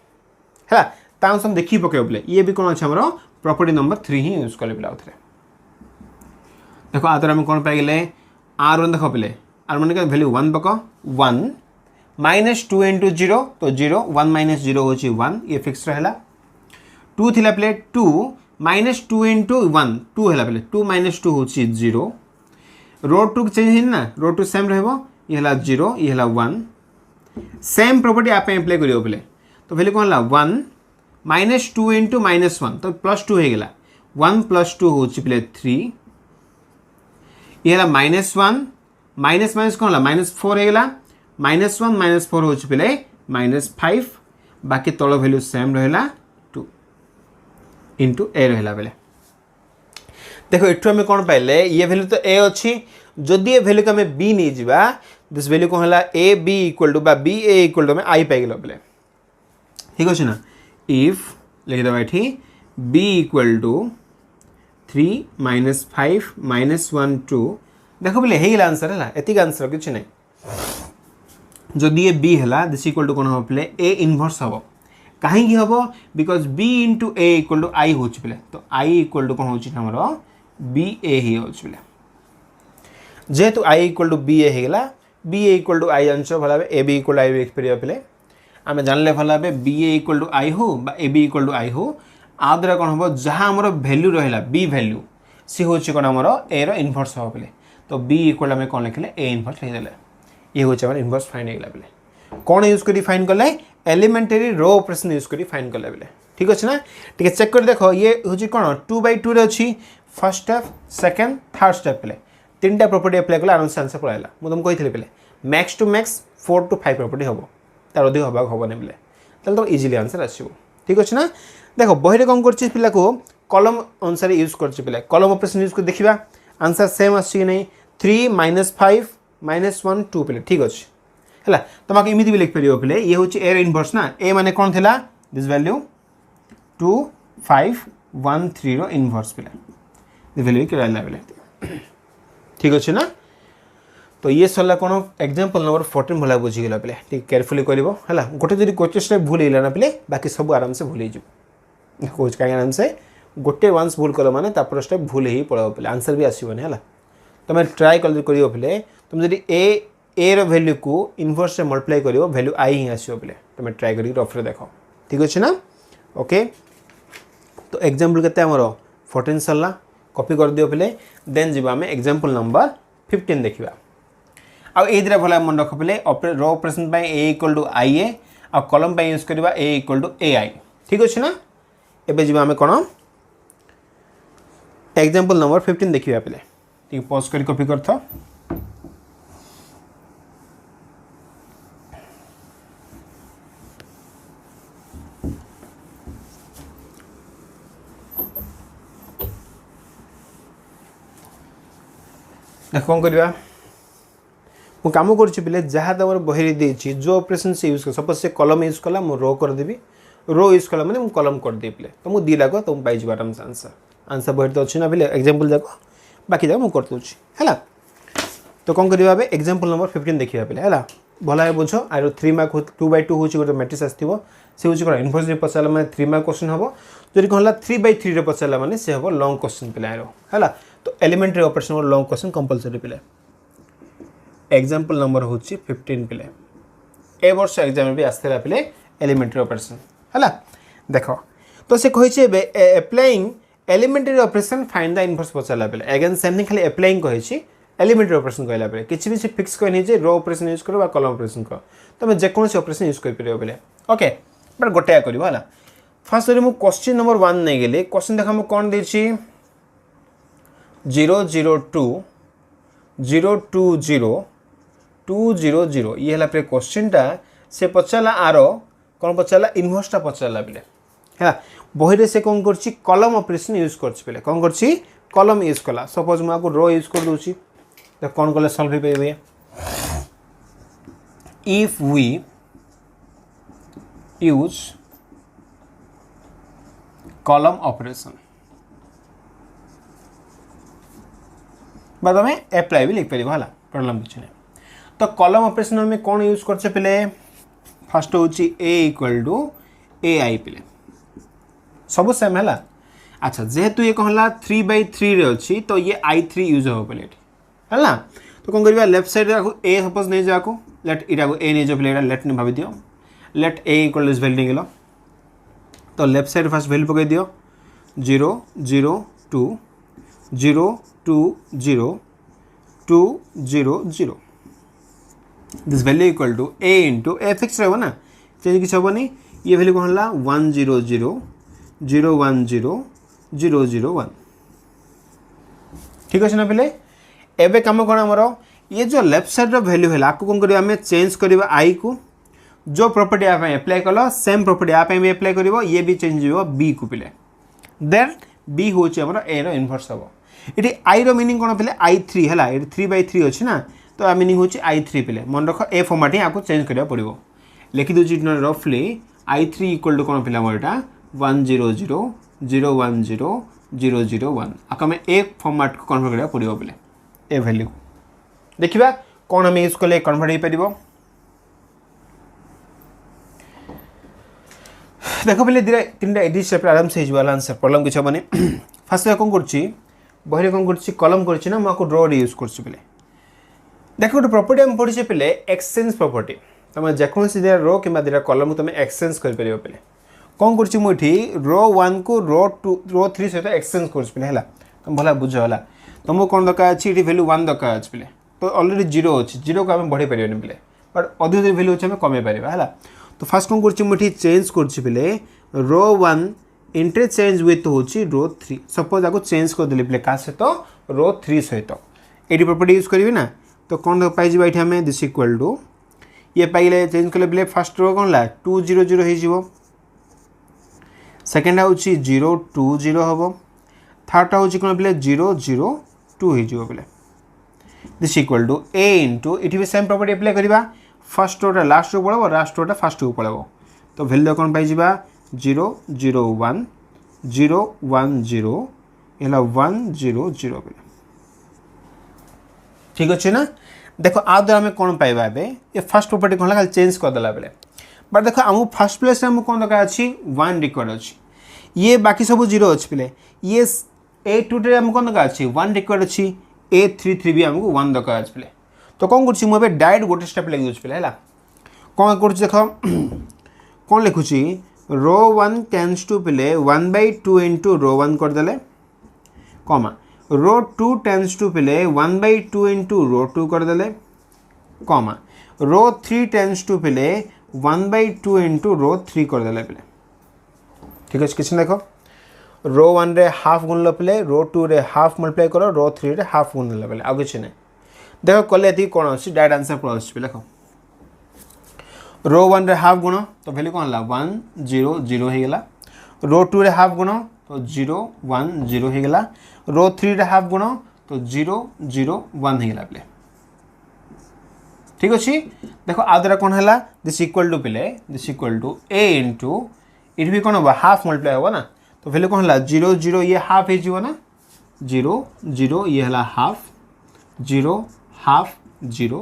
हला ताम सम देखि पकेबो बिले ये भी कोन अछि हमरो प्रॉपर्टी नंबर 3 ही यूज करले बिला उथरे देखो आदर हम कोन पाइ गेले r1 देखो बिले r माने का वैल्यू 1 पको 1 -2 * 0 तो 0 1 - 0 होची 1 ये फिक्स रहला 2 थिला प्ले 2 -2 * 1 2 हला प्ले 2 - 2 होची 0 रो 2 चेंज हिन ना रो 2 सेम रहबो ये हला 0 ये हला 1 सेम प्रॉपर्टी आप अप्लाई करियो प्ले तो वैल्यू कोन हला 1 -2 * -1 तो +2 हे गेला 1 + 2 होची प्ले 3 ये हला -1 माइनस माइनस कोन हला -4 हे गेला -1 - 4 होची प्ले -5 बाकी तळ वैल्यू सेम रहला 2 * a रहला बेले देखो एठु हमें कोन पाइले ये वैल्यू तो a अछि जदि ए वैल्यू को हमें b नै जिबा दिस वैल्यू कोन हला a b = बा b a = में i पाइ गेलो बेले ठीक अछि ना इफ लिख दबा एठी b = 3 - 5 - 1 2 देखो बोले हे गेला आंसर हला एति आंसर किछ नै जदि ए b हला दिस इक्वल टू कोन हो प्ले a इनवर्स हबो काहे की हबो बिकॉज़ b * a = i होछ प्ले तो i = कोन होछ हमरो b a ही होछ प्ले जेतु i = b a हे गेला b a = i आंसर भला a b = i एक्सपेरिया प्ले आमे जानले भला b a = i हो बा a b = i हो आदरा कोन हबो जहा हमरो वैल्यू रहला b वैल्यू सी होछ कोन हमरो a रो इनवर्स हो प्ले तो b = में कोन लिखले a इनवर्स लिख देले ये होछ हमर इनवर्स फाइंड हे गेला प्ले कोन यूज करी फाइंड करले एलिमेंटरी रो ऑपरेशन यूज करी फाइंड करले बेले ठीक अछि ना ठीक है चेक कर देखो ये होची कोन 2/2 रे अछि first step second third step प्ले तीनटा प्रॉपर्टी अप्लाई करला आराम से आंसर पळाइला मु तुम कहिथिले प्ले max to max 4 to 5 property हबो तार अधिक हबा हबो नै प्ले तल तो इजीली आंसर आसीबो ठीक अछि ना देखो बहिरे कोन करछि पिला को कॉलम अनुसार यूज करछि पिला कॉलम ऑपरेशन यूज कर देखिबा आंसर सेम आछि कि नै 3 - 5 - 1 2 प्ले ठीक अछि हला तमाक इमिति भी लिख परियो प्ले ये होची a इनवर्स ना a माने कोन थिला दिस वैल्यू 2 5 1 3 रो इनवर्स प्ले दि वैल्यू के रहला प्ले ठीक अछि ना तो ये सला कोन एग्जांपल नंबर 14 भला बुझी गेला प्ले ठीक केयरफुली करिवो हला गोटे जदी क्वेश्चन स्टेप भूल हिला ना प्ले बाकी सब आराम से भूल ही जो कोच का आराम से गोटे वंस भूल कलो माने तापर स्टेप भूल ही पड़ो प्ले आंसर भी आसीबो हला तमे ट्राई करियो प्ले तुम जदी a रो वैल्यू को इनवर्स से मल्टीप्लाई करियो वैल्यू i ही आसीबो प्ले तमे ट्राई करी रफ रे देखो ठीक अछि ना ओके तो एग्जांपल केते हमरो 14 सल्ला कॉपी कर दियो प्ले देन जिबा में एग्जांपल नंबर 15 देखिबा आ ए दिरा भला मन रख प्ले row operation by a = ia आ कॉलम बाय यूज करबा a = ai ठीक अछि ना एबे जिबा में कोन एग्जांपल नंबर 15 देखिबा प्ले ठीक पॉज करी कॉपी करथो देख कौन करवा मु काम कर जहाँ तमर बहरी देछि जो ऑपरेशन से यूज कर सपोज से कलम यूज कला मु रो कर देबी रो यूज कला माने मु कलम कर दे प्ले तो मु दिला को तुम पाई जबार आंसर आंसर बहरी तो अछि ना बिले एग्जांपल जाको बाकी जाको मु कर दोछि हैला तो कौन करवा बे एग्जांपल नंबर 15 देखिबा पिले हैला भला है बुझो आरो 3 मार्क 2/2 होछि गोटे मैट्रिक्स आस्थिबो से होछि कोन इनवर्स रे पचाला माने 3 मार्क क्वेश्चन हबो जदि कहला 3/3 रे पचाला माने से हबो लॉन्ग क्वेश्चन पिले आरो हैला तो एलिमेंटरी ऑपरेशन और लॉन्ग क्वेश्चन कंपलसरी पिले एग्जांपल नंबर होची 15 पिले ए वर्ष एग्जाम में भी आस्तेला पिले एलिमेंटरी ऑपरेशन हला देखो तो से कहि छै applying elementary operation find the inverse पचाला पिले अगेन सेम थिंग खाली अप्लाइंग कहि छी एलिमेंटरी ऑपरेशन कहला पिले किछि भी फिक्स कहि नै जे रो ऑपरेशन यूज करो बा कॉलम ऑपरेशन कर तमे जे कोनोसी ऑपरेशन यूज कर परियो पिले ओके बट गोटे करिवो हला फर्स्ट रे मु क्वेश्चन नंबर 1 नै गेले क्वेश्चन देखा मु कोन दै छी 002 020 200 ये हला प्रे क्वेश्चन टा से पचाला आरो कोन पचाला इनवर्स टा पचाला बिले है बही रे से कोन करछि कॉलम ऑपरेशन यूज करछि बिले कोन करछि कॉलम यूज कला सपोज मा को रो यूज कर दोछि तो कोन कले सॉल्व हे पे if we use column operation बाद में अप्लाई भी लिख परिबो हला प्रॉब्लम किछ नै तो कॉलम ऑपरेशन में कौन यूज करछे पहले फर्स्ट होची a इक्वल टू ए आई पहले सब सेम है अच्छा जेहेतु ये कहला 3/3 रे अछि तो ये i3 यूज हो पहले है ना तो कौन करबा लेफ्ट साइड रे a सपोज नै जाको लेट इटा को a नै जो पहले लेट नै भाबी दियो let a equal to value गेलो तो लेफ्ट साइड फर्स्ट वैल्यू पके दियो 0 0 2 0 2 0 2 0 0 this value equal to a into a fix रहो ना चेंज किसी हेनी ये वैल्यू कौन है 1 0 0 0 1 0 0 0 1 ठीक अच्छे ना पे एवं कम कौन आमर ये जो लेफ्ट साइड वैल्यू है आपको कौन कर आम चेंज करवा आई को जो प्रॉपर्टी आप अप्लाई कल सेम प्रॉपर्टी आप भी अप्लाई कर ये भी चेंज हो बी को पिले देन बी हूँ ए रो इनवर्स हम ये आई रो मीनिंग कौन पे i3 है ये 3/3 अच्छी ना तो आ मीनिंग होची i3 पिले मन रख ए फॉर्मेट ही आपको चेंज करबा पड़िबो लिखि दो जिट रफली i3 इक्वल टू कोन पिला मोरटा 1 0 0 0 1 0 0 0 1 आक में ए फॉर्मेट को कन्वर्ट करबा पड़िबो पिले ए वैल्यू देखिबा कोन हम यूज करले कन्वर्ट हे परिबो देखो पिले तीनटा एडिट स्टेप आराम से हिजवा आंसर प्रॉब्लम किछ बने फर्स्ट कोन करछि बहरे कोन करछि कॉलम करछि ना माको ड्रॉ यूज करछि पिले देखो गोटे प्रॉपर्टी हम पढ़ी पे एक्सचेंज प्रॉपर्टी तुम जेकोसी दिया रो कि दिटा कॉलम तुम एक्सचेंज कर पे कौन कर रो 1 को रो 2 रो 3 सहित एक्सचेंज कर तुम भला बुझ है तुमको कौन दरकार अच्छी ये वैल्यू 1 दरकार अच्छे पे तो ऑलरेडी 0 अच्छी 0 को आम बढ़े पारे पे बट अधिक वैल्यू अच्छे कमे पार है तो फास्ट कौन कर चेंज कर रो 1 इंटरचेंज विथ हूँ रो 3 सपोज आपको चेंज करदे पे क्या सहित रो 3 सहित ये प्रॉपर्टी यूज करी ना तो कौन पाई ये आम दिस इक्वल टू ये पाइले चेंज कले पे फास्ट रो कौन है 2 0 0 हो सेकेंड हूँ 0 2 0 हम थर्ड हूँ कौन पे 0 0 2 हो पे this equal to A into ये भी सेम प्रॉपर्टी अप्लाई करवा फर्स्ट रोटा लास्ट रो पड़ो लास्ट रोटा फास्ट को पड़ो तो वैल्यू कौन पाई 0 0 1 0 1 0 ये 1 0 0 पे ठीक अच्छे ना देखो आ द्वारा आम कौन पाइबा ये फर्स्ट प्रॉपर्टी कौन खाली चेंज करदेला बेले बट देखो आम फर्स्ट प्लेस आम कौन दरकार अच्छी 1 रिकॉर्ड अच्छी ये बाकी सब 0 अच्छे पे ये A2 आम कौन दरकार अच्छी 1 रिकॉर्ड अच्छी A33 भी आमको 1 दरकार अच्छे पे तो कौन कर डायरेक्ट गोटे स्टेप लिख दूसरी पे कौन कर देख कौन लिखुची रो 1 टेंस टू पे 1/2 इंटू रो 1 करदे कमा रो 2 टेंस टू पे 1/2 इंटू रो 2 करदे कमा रो 3 टेंस टू पे 1/2 इंटू रो 3 करदे पे ठीक अच्छे किसी देख रो 1 रे हाफ गुणल पे रो 2 रे हाफ मल्टीप्लाई कर रो 3 रे हाफ गुणल पे आ कि नहीं देख कले ये कौन अच्छी डायरेक्ट आंसर पड़ा पे देख रो 1 रे हाफ गुण तो वैल्यू कौन है 1 0 0 हो गला रो 2 रे हाफ गुण तो 0 1 0 हो गला रो 3 रे हाफ गुण तो 0 0 1 हो गला पे ठीक अच्छे देख आ द्वारा कौन है दिस इक्वल टू पे this equal to A into ये भी कौन हम हाफ मल्टीप्लाई हम ना तो वैल्यू कौन है 0 0 ये हाफ हो ना 0 0 ये है हाफ 0 हाफ 0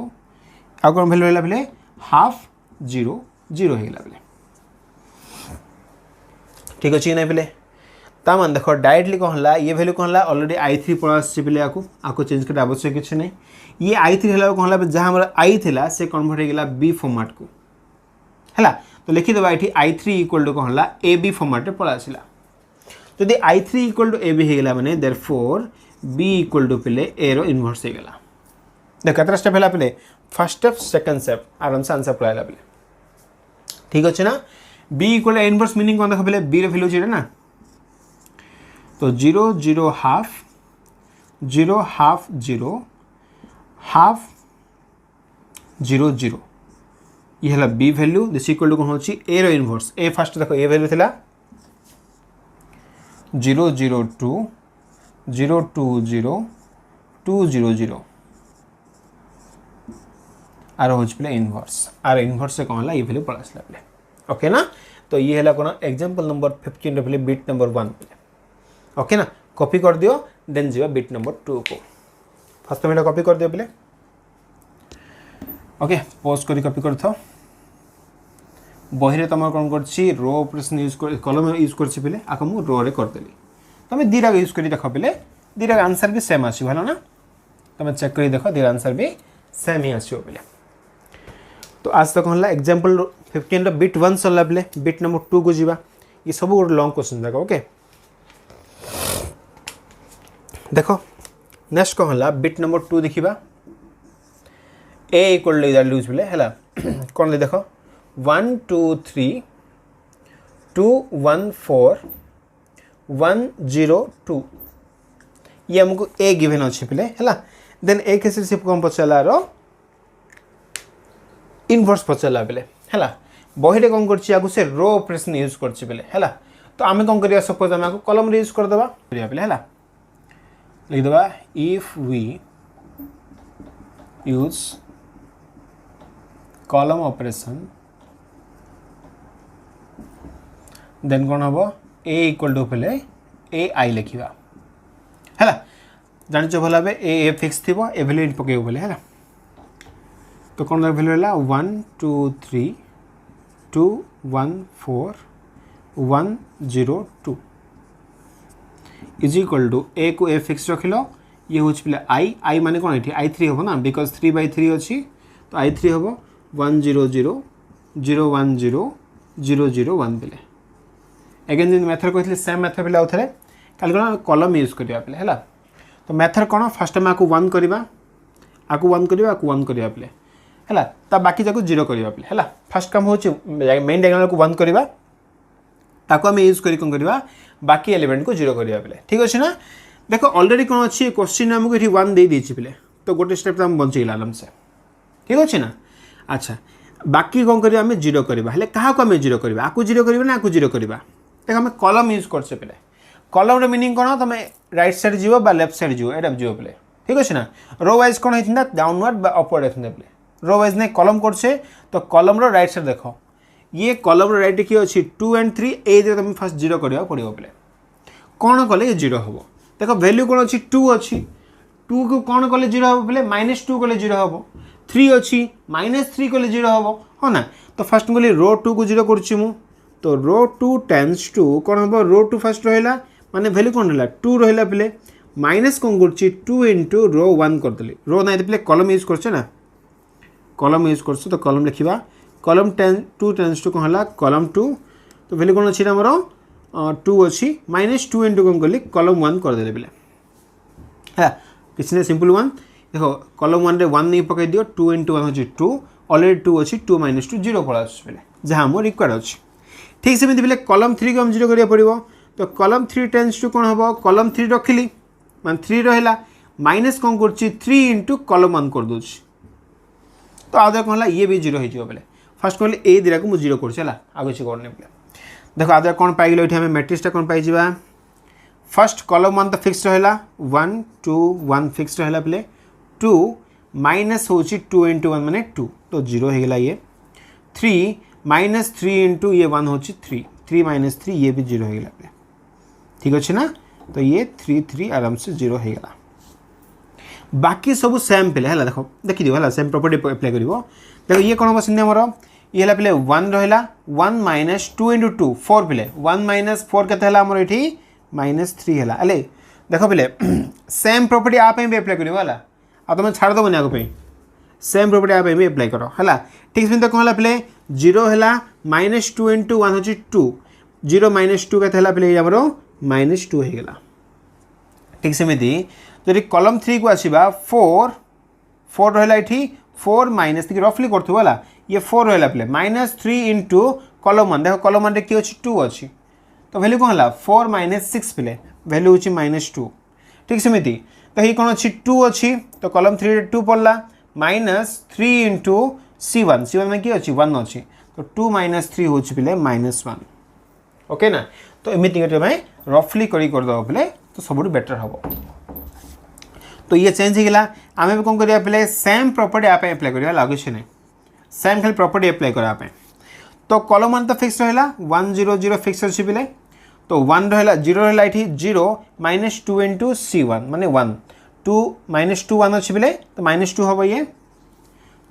आ कौन वैल्यू है पे हाफ 0 0 हो गला पे ठीक अच्छे ना पे ता मान देख डायरेक्टली कौन है ये वैल्यू कौन है ऑलरेडी i3 पड़ा आसी पे आपको चेंज करने आवश्यक किसी नहीं ये i3 है कौन है जहाँ हमारा i थिला से कन्वर्ट होगा b फॉर्मेट को है तो लिखिदेव ये i3 इक्वल टू कौन है ए बी फॉर्मेट पड़ा आसला जदि i3 equal to A B होगा मैंने देयरफॉर b इक्वल टू पे ए रो इनवर्स होगा देख कतरा स्टेप है पे फर्स्ट स्टेप सेकंड स्टेप आराम से आंसर पड़ा पे ठीक अच्छे ना b equal to inverse meaning कौन देख पे b वैल्यू चाहिए ना तो 0 0 हाफ 0 हाफ 0 हाफ 0 0 ये है B value this equal to कौन होची ए रो इनवर्स ए फर्स्ट देखो ए वैल्यू थिला 0 0 2 0 2 0 2 0 0 आर होची पे इनवर्स आर इनवर्स से कौन है ये वैल्यू पड़ा आसला पे ओके ना तो ये है कौन एग्जांपल नंबर 15 रे पे बिट नंबर 1 पे ओके ना कॉपी कर दियो देन जीवा बिट नंबर 2 को फर्स्ट में कॉपी कर दियो पे ओके पॉज करी कॉपी कर था बहिरे तुम कौन कर रो ऑपरेशन यूज कर कलम यूज कर पे आक मु रो रे कर देली तुम दीटा यूज कर देख पे दीटा आंसर भी सेम आसी भल ना तुम चेक कर देख दीटा आंसर भी सेम ही आसो पे तो आज तक कौन एग्जांपल 15 रो बिट 1 सरला पे बिट नंबर 2 को जीवा ये सब गोटे लॉन्ग क्वेश्चन जाक ओके देखो नेक्स्ट कौन है बिट नंबर 2 देखा ए इक्वल टू यूज पे है कौन देख 1 2 3 2 1 4 1 0 2 ये हमको ए गिवन अच्छे पे है देन ए केस से कौन पचार इनवर्स पचारा पे है बही कौन कर से रो ऑपरेशन यूज कर है तो आम कौन कर सपोज आम कलम यूज करदे पे है लिखिदेवा if we use column operation then कौन हम ए इक्वल टू पे ए आई लिखा है जान भल भाव ए फिक्स थी ए भैल्यू पकड़ बोले है तो कौन भैल्यू है 1 2 3 2 1 4 1 0 2 इज इक्वल टू ए को ए फिक्स रख लो ये हूँ पे आई आई माने कौन ये i3 हम ना बिकज 3/3 अच्छी तो i3 हम 1 0 0 0 1 0 0 0 1 पे एगेन जी मेथड कहते सेम मेथड पे आउ थे कल कौन कलम यूज करा पे है तो मेथड कौन फास्ट आम आपको 1 करवा आपको 1 करवा आपको 1 करवा पे है ता बाकी जाक 0 करवा पे है फास्ट काम हो मेन डायगोनल को 1 करवा ताको आम यूज कर कौन करवा बाकी एलिमेंट को 0 करवा पे ठीक अच्छे ना देखो ऑलरेडी कौन अच्छी क्वेश्चन आमको ये 1 दे देछि पे तो गोटे स्टेप तो आम बचेगा आराम से ठीक अच्छे ना अच्छा बाकी कौन करवा आम 0 करवा है क्या आम 0 करवा आपको 0 करवा ना आपको 0 करवा देख आम कलम यूज कर पे कलम मीनिंग कौन तुम राइट साइड जीव बा लेफ्ट साइड जीव एटा जीव पे ठीक अच्छे ना रो वाइज कौन होता डाउनवर्ड बा अपवर्ड होता पे रो वाइज नहीं कलम करछे तो कलम रो राइट साइड देखो ये कलम रो राइट किए अच्छी 2 and 3 ए तुम फास्ट 0 करवा पड़ो पे कौन कले ये 0 हम देख वैल्यू कौन अच्छी 2 अच्छी 2 को कौन कले 0 हम पे -2 कले 0 हम 3 अच्छी -3 कले 0 हम हाँ ना तो फास्ट कहली रो 2 को 0 करूँ तो रो 2 टेन्स टू कौन हम रो 2 फास्ट रहा माने वैल्यू कौन रहा 2 रहा पे माइनस कौन कर 2 into रो 1 करदेली रो ना पे कलम यूज कर ना कलम यूज कर तो कलम लिखा कलम 2 टेन्स टू कौन है कलम 2 तो वैल्यू कौन अच्छी आमर 2 अच्छी -2 into कौन कली कलम 1 करदे पे है किसी ना सिंपल 1 देखो कलम 1 रे 1 नहीं पकड़ दियो 2 into 1 अच्छी 2 ऑलरेडी 2 अच्छी 2 - 2 0 पड़ा पे जहाँ आम रिक्वायर्ड अच्छी ठीक से पे कलम 3 को हम 0 करा पड़ो तो कलम 3 टेन्स टू कौन हम कलम 3 रखिली मान 3 रहा माइनस कौन कर 3 into कलम 1 कर दूँ तो आदर कौन है ये भी 0 हो पे फास्ट कहले ए दिरा को मुझे 0 कर आगे किसी करने पे देखो आदर कौन पाइल ये आम मैट्रिक्सटा कौन पाई फर्स्ट कलम 1 तो फिक्स रहा 1 2 1 फिक्स रहा पे 2 माइनस हूँ 2 into 1 माने 2 तो 0 होगा ये 3 -3 into ये 1 हूँ 3 3 - 3 ये भी 0 होगा पे ठीक अच्छे ना तो ये 3 3 आराम से 0 होगा बाकी सब सेम पे है देखो देखी दियो है सेम प्रॉपर्टी अप्लाई कर देखो ये कौन हम सीधे मोर ये है पे 1 रहा 1 - 2 into 2 4 पे 1 - 4 के आमर ये -3 है अले देख पे सेम प्रॉपर्टी आप भी अप्लाई कर आ तुम छाड़ दबनी आगे सेम प्रॉपर्टी आप भी अप्लाई कर है ठीक से कौन है पे 0 है -2 × 1 हूँ 2 0 -2 के पे आमर -2 हो गला ठीक सेमती जदि कलम 3 को आसवा 4 रहा ये 4 माइनस रफली करूँ ये 4 रहा पे -3 × कलम 1 देख कलम 1 किए अच्छी 2 अच्छी तो वैल्यू कौन है 4 - 6 पे वैल्यू हूँ -2 ठीक सेमती तो ये कौन अच्छी 2 अच्छी तो कलम 3 2 पड़ा -3 × C1 में किए अच्छी 1 अच्छी तो 2 - 3 हूँ पे -1 ओके ना तो एमती रफली करदे पे तो सब बेटर हम तो ये चेंज हो गला आम भी कौन करा पे सेम प्रॉपर्टी आप अप्लाई करा आगे नहीं सेम खाली प्रॉपर्टी अप्लाई करापे तो कलम 1 तो फिक्स रहा 1 0 0 फिक्स अच्छी पे तो 1 रहा 0 रहा ये 0 -2 × C1 माने 1 2 -2 1 अच्छी पे तो -2 हम ये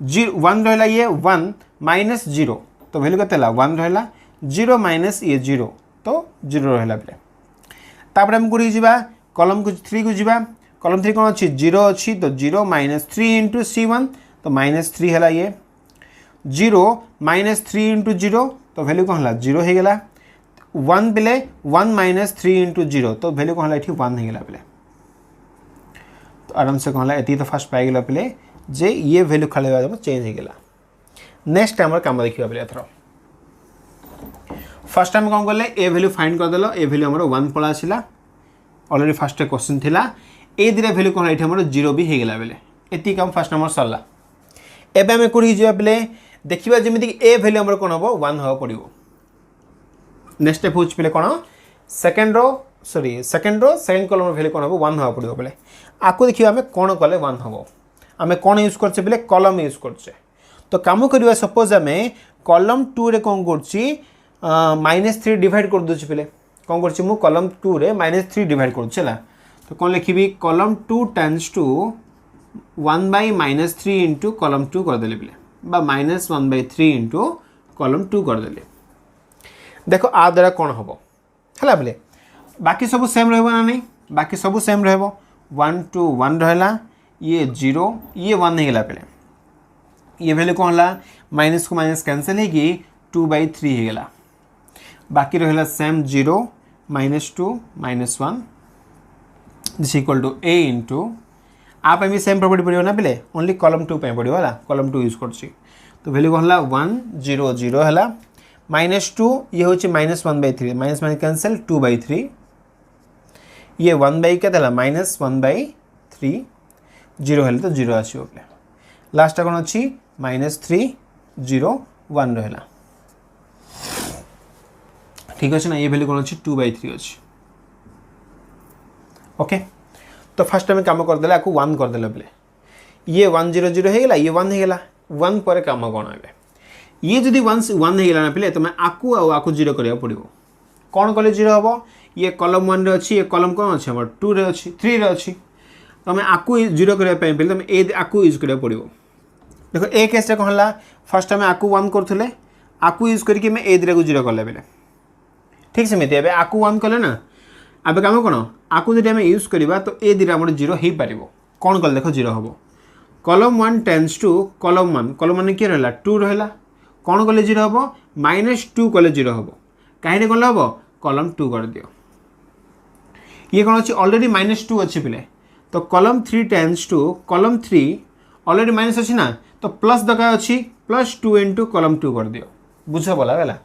1 रहा ये 1 -0 तो वैल्यू के 1 रहा 0 माइनस ये 0 तो 0 रहा पे तापर आम कौन जा कलम 3 को जा कलम 3 कौन अच्छी 0 अच्छी तो 0 -3 × C1 तो -3 है ये 0 -3 × 0 तो वैल्यू कौन है 0 हो गला 1 पे 1 -3 × 0 तो वैल्यू कौन है 1 हो गला पे तो आराम से कौन है तो फास्ट पाई गला पे जे ये वैल्यू खाली चेंज हो गला नेक्स्ट आम कम देखा पे एथर फर्स्ट टाइम कौन कले ए वैल्यू फाइंड करदेल ए वैल्यू आमर 1 पड़ा आसला अलरेडी फास्ट क्वेश्चन थिला ए दिरा वैल्यू कौन ये आमर 0 भी होगला बेले एति काम फास्ट नंबर सरला एबे आम कौन जा पे देखा जमीक ए वैल्यू आमर कौन हम 1 हाँ पड़ो नेक्स्ट स्टेप हूँ पे कौन सेकेंड रो सेकेंड कलम वैल्यू कौन हम 1 हाँ पड़ो पे आपको देखिए आम कौन कले 1 हम आम कौन यूज करचे पे कलम यूज करचे तो कम करवा सपोज आम कलम 2 रे कौन कर -3 डिवाइड कर दूसरी पे कौन कर कलम 2 रे -3 डिवाइड करा तो कौन लिखी कलम 2 टेंस टू 1/-3 × कलम 2 करदे पे -1/3 × कलम 2 करदे देख आ द्वारा कौन हम है बोले बाकी सब सेम रहा ना नहीं बाकी सब सेम रहा 1 2 1 रहा ये 0 ये 1 नहीं गला पे ये वैल्यू कौन है माइनस को माइनस कैंसल होगी 2/3 हो गला बाकी रहा same 0 -2 -1 this equal to a into आप सेम प्रॉपर्टी पड़ो ना पे ओनली कलम 2 पे पड़ो है कलम 2 यूज कर तो वैल्यू कौन है 1 0 0 है -2 ये हूँ -1/3 माइनस माइनस कैंसल 2/3 ये 1/के -1/3 0 है तो 0 आसो पे लास्ट कौन अच्छी -3 0 1 रहा ठीक अच्छे ना ये वैल्यू कौन अच्छी 2/3 अच्छी ओके तो फर्स्ट आम कम करदे आपको 1 करदे पे ये 1 0 0 होगा ये 1 होगा 1 पर कम कौन है ये जदि 1 होगा ना पे तुम आपको 0 करा पड़ो कौन कले 0 हम ये कलम 1 रे अच्छी ये कलम कौन अच्छे 2 रे अच्छी 3 रे अच्छी तुम आपको 0 करने पे तुम ए आपको यूज करा पड़ो देखो ए केस कौन है फर्स्ट आम आपको 1 करूँ आपको यूज करके ए दिरा को 0 कले बेले ठीक सेमती ए आपको 1 कले ना अब कम कौन आपको जब आम यूज करवा तो ए दिरा आम 0 हो पार कौन कले देख 0 हम कलम 1 टेंस टू कलम 1 किए रहा 2 रहा कौन कले 0 हम -2 कले 0 हम कहीं कौन हम कलम 2 कर दियो ये कौन अच्छी अलरेडी -2 अच्छी पे तो कलम 3 टेंस टू कलम 3 अलरेडी माइनस अच्छी ना तो प्लस दरकार अच्छी +2 × कलम 2 कर दियो बुझ बोला गला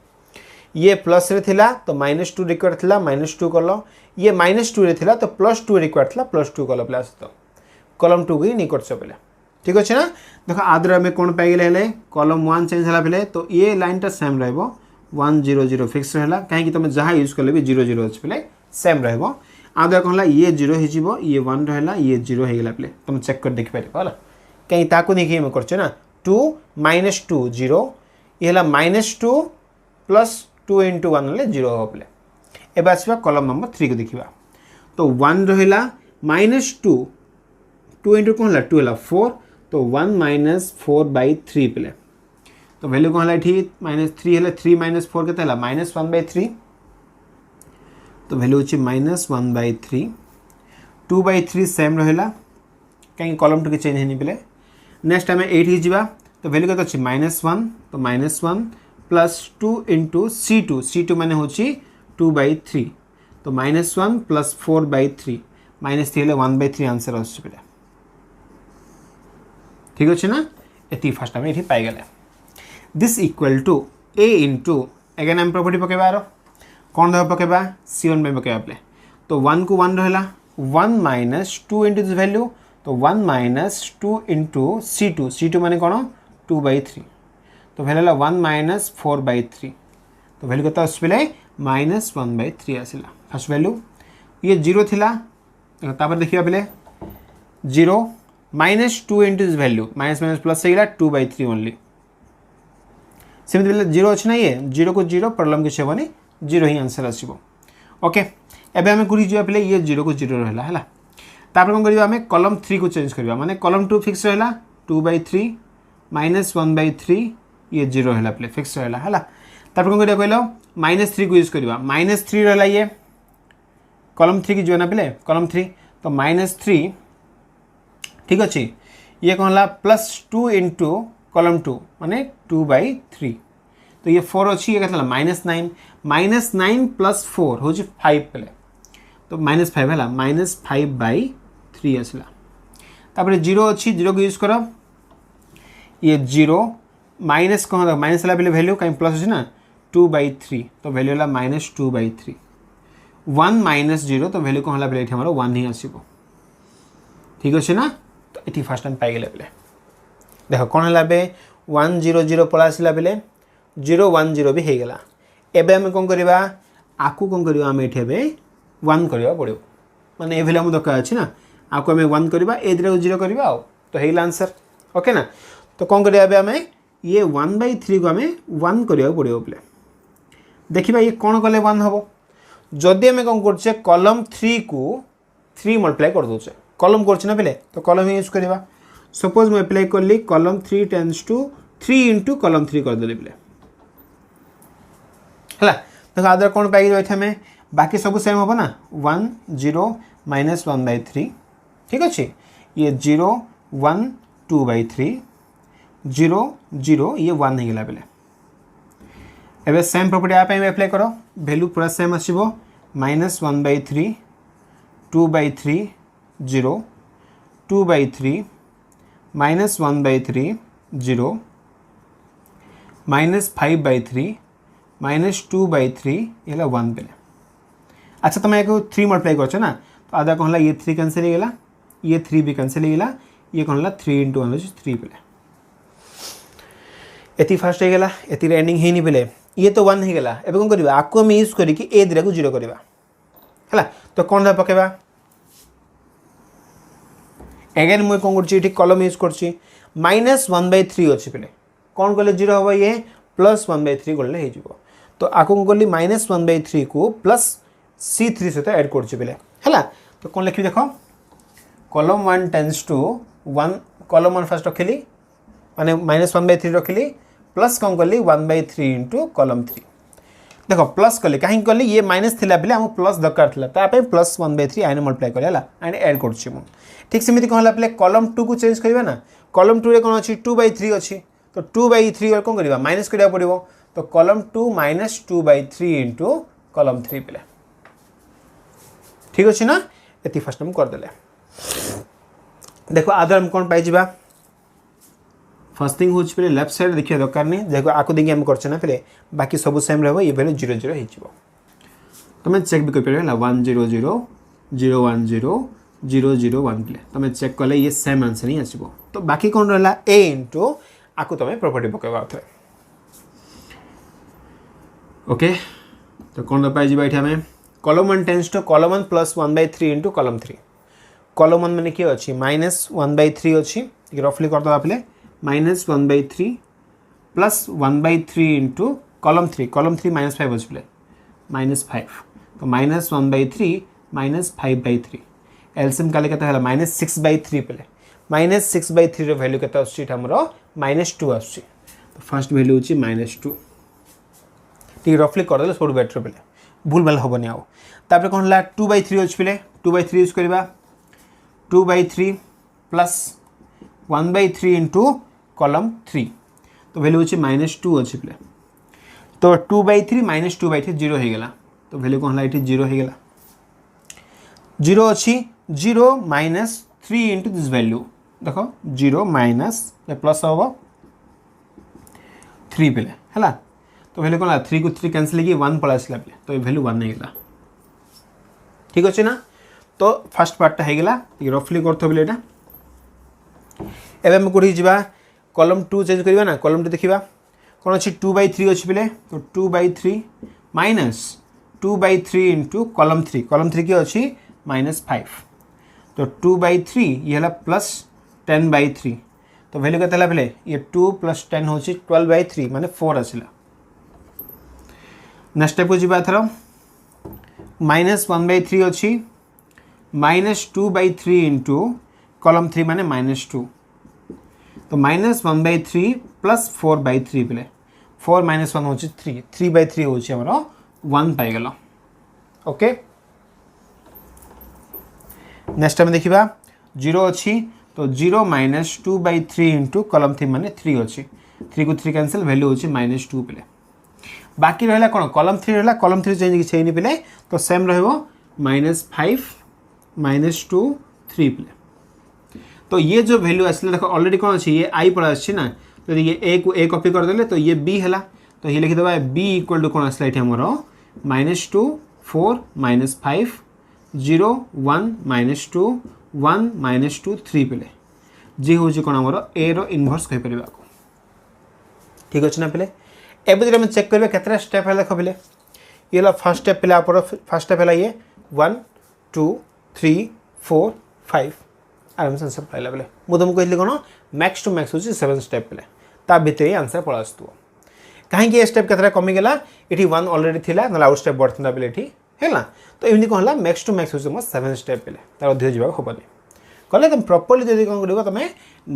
ये प्लस रे थिला तो -2 रिक्वायर थिला -2 कल ये -2 रे थिला तो +2 रिक्वायर थिला +2 कल प्लस तो कलम 2 को ही नहीं कर पे ठीक अच्छे ना देख आदर आम कौन पाइले कलम 1 चेंज है पे तो ये लाइनटा सेम रहा 1 0 0 फिक्स रहा कहीं तुम जहाँ यूज कले भी 0 0 अच्छे पे सेम रहा आदर कौन है ये 0 हो ये 1 रहा ये 0 होगा पे तुम चेक कर देखिपार है कहीं ताको देखिए मैं कर ना 2 -2 0 ये -2 +2 × 1 हेल्ले 0 हम पे एवं आसवा कलम नंबर 3 को देखा तो 1 रहा -2 2 × कौन है 2 है 4 तो 1 -4/3 पे तो वैल्यू कौन है -3 है 3 -4 के -1/3 तो वैल्यू होची -1/3 2/3 सेम रहिला कहीं कॉलम टू के चेंज नहीं पेले नेक्स्ट आम 8 ही जावा तो वैल्यू कत अच्छी -1 तो -1 प्लस 2 इंटू C2 माने होची 2/3 तो -1 प्लस 4/3 -3 1/3 आंसर आसछि पे ठीक अच्छे ना ये फास्ट आम ये पाईगले this equal to a into again आम प्रॉपर्टी पकेबार कौन दबा पकेबा C1 पे पकेबा पे तो 1 को 1 रहा 1 माइनस 2 इंटू दिस वैल्यू तो 1 माइनस 2 इंटू C2 माने कौन 2/3 तो वैल्यू 1 माइनस 4/3 तो वैल्यू कत आसपे -1/3 आसला फर्स्ट वैल्यू ये 0 थिला तापर देखिया पे 0 -2 into this value minus minus plus होगा 2/3 ओनली सेमती बेले 0 अच्छे ना ये 0 को 0 प्रॉब्लम किसी हेनी 0 ही आंसर आसो ओके एबे हमें कौटी जावा पे ये 0 को 0 रहा है तापर कौन करवा हमें कॉलम 3 को चेंज करवा माने कॉलम 2 फिक्स रहा 2/3 -1/3 ये 0 है पे फिक्स रहा है तापर कौन करवा कहल -3 को यूज करवा -3 रहा ये कॉलम 3 की जो ना पे कॉलम 3 तो -3 ठीक अच्छे ये कौन है +2 इंटू कॉलम 2 माने 2/3 तो ये 4 अच्छी ये कहता -9 प्लस 4 हूँ 5 पे तो -5 है -5/3 आसला तापर 0 अच्छी 0 को यूज कर ये 0 माइनस कौन माइनस है वैल्यू कहीं प्लस अच्छे ना 2/3 तो वैल्यू है -2/3 1 माइनस 0 तो वैल्यू कौन है हमारा 1 ही आसो ठीक अच्छे ना तो ये फास्ट टाइम पाईगले पे देख कौन है 1 0 0 पला आसला बेले 0 1 0 भी हो गला एबे हमें कौन करवा आपको कौन करवा आम ये 1 करवा पड़ो माने ये आम दरकार अच्छे ना आपको आम 1 करवा ए 0 करवा तो है आंसर ओके ना तो कौन करवा आम ये 1/3 को आम 1 करवा पड़ो पे देखा ये कौन कले 1 हम जदि आम कौन कर कॉलम 3 को 3 मल्टीप्लाई कर दे कॉलम कर ना पे तो कॉलम यूज करवा सपोज मुझे अप्लाई कली column 3 tends to 3 into column 3 करदेली पे है देखो आदर कौन पाई हमें बाकी सब सेम हम ना 1 0 -1/3 ठीक अच्छे ये 0 1 2/3 0 0 ये 1 हो गला पे एवं सेम प्रॉपर्टी आप अप्लाई कर वैल्यू पूरा सेम आसो -1/3 2/3 0 2/3 -1/3 0 -5/3 -2/3 ये 1 पे अच्छा तुम एक 3 मल्टीप्लाई कर ना तो आधा कौन ये 3 कैंसिल होगा ये 3 भी कैंसिल होगा ये कौन 3 इंटू 1 3 पे ये फास्ट हो गला ये एंडिंग है नहीं पे ये तो 1 हो गला एवं कौन करवा आपको आम यूज करके ए 2 को 0 करवा है तो कौन पकेबा एगेन मुझे कौन कर कॉलम यूज कर -1/3 अच्छे पे कौन कले 0 हम ये +1/3 गले हो तो आपको कौन कली -1/3 को प्लस C3 सहित एड कर तो कौन लिखी देख column 1 tends to 1 column 1 first रखिली माने -1/3 रखिली प्लस कौन कली 1/3 इंटू कॉलम 3 देख प्लस कली कहीं कली ये माइनस थिला बेले आम प्लस दरकार था ताप प्लस 1/3 आने मल्टीप्लाई करा एंड एड कर ठीक सेमती कौन है कॉलम 2 को चेंज करवा ना कॉलम 2 रे कौन अच्छी 2/3 अच्छी तो 2/3 कौन करवा माइनस करा पड़ो तो कॉलम 2 -2/3 इंटू कॉलम 3 पे ठीक अच्छे ना ये फास्ट टाइम करदे देखो आदर हम कौन पाई फर्स्ट थिंग हूँ पे लेफ्ट साइड देखिए दरकार नहीं देखो आपको देखिए आम कर पे बाकी सब सेम रहा ये वैल्यू 0 0 हो तुम चेक भी कर 1 0 0 0 1 0 0 0 1 पे तुम चेक कले ये सेम आंसर ही आसो तो बाकी कौन रहा ए इंटू आपको तुम प्रॉपर्टी पकेबा ओके तो कौन पाई ये आम column 1 tends to column 1 + 1/3 into column 3 column 1 मैंने किए अच्छी -1/3 अच्छी रफली करदे पे -1/3 प्लस 1/3 इंटू कॉलम 3 -5 अच्छे पे -5 तो -1/3 -5/3 एलसीएम काले केते हला -6/3 पे -6/3 रो वैल्यू केते आछी हमरो -2 आछी तो फर्स्ट वैल्यू होची -2 ठीक रफली कर दे सब बेटर पे भूल भाल हेनी आउ तापर कौन है 2/3 अच्छे पे 2/3 यूज करवा 2/3 प्लस 1/3 इंटू कॉलम 3 तो वैल्यू होची -2 अच्छे पे तो 2/3 - 2/3 0 हो गला तो वैल्यू कौन है 0 हो गला 0 अच्छी 0 - 3 इंटू दिस वैल्यू देख 0 माइनस प्लस हम 3 पे है तो वैल्यू कौन 3 को 3 कैंसिल की 1 पड़ा आसला पे तो ये वैल्यू 1 नहीं गला ठीक अच्छे ना तो फास्ट पार्टा हो गला रफली करते बोले यहाँ एवं आम कौटी जा कॉलम 2 चेंज करवा ना कॉलम 2 देखा कौन अच्छी 2/3 अच्छे पे तो 2/3 माइनस 2/3 इंटू कॉलम 3 की अच्छी -5 तो 2/3 ये है प्लस 10/3 तो वैल्यू के पे ये 2 + 10 हूँ 12/3 माने 4 आसला नेक्स्ट स्टेप को जी एथर -1/3 अच्छी -2/3 इंटू कॉलम 3 माने -2 तो -1/3 प्लस 4/3 पे 4 - 1 हूँ 3 3/3 हूँ आमर 1 पाईगल ओके नेक्स्ट टाइम देखा 0 अच्छी तो 0 - 2/3 इंटू कॉलम 3 माने 3 अच्छी 3 को 3 कैंसिल वैल्यू होची -2 पे बाकी रहा कौन कॉलम 3 रहा कॉलम 3 चेंज किसी पे तो सेम रहा -5 - 2 3 पे तो ये जो वैल्यू आसला देखो ऑलरेडी कौन अच्छी ये आई पड़ा अच्छी ना तो ये ए को ए कॉपी करदे तो ये बी है तो ये लिखिदेवा बी इक्वल टू कौन आसला ये आमर -2 4 -5 0 1 -2 1 -2 3 पे जी हूँ कौन आमर ए रो इनवर्स कहीपर ठीक अच्छे ना पे एवं जो चेक करेंगे केतटा स्टेप है देख पे ये फर्स्ट स्टेप पे आप फर्स्ट स्टेप है ये 1 2 3 4 5 आराम से आंसर पाइला बेले मुझे तुमको कहली कौन मैक्स टू मैक्स हूँ 7 स्टेप पे ता भितर आंसर पड़ा आसो कहीं स्टेप केतटा कमिगला ये 1 अलरेडी थी ना आउट स्टेप बढ़ता बेले है तो एमती कौन है मैक्स टू मैक्स हूँ मोर 7 स्टेप पे तार अधिक जावा हेनी कले तुम प्रॉपर्ली जब कौन कर तुम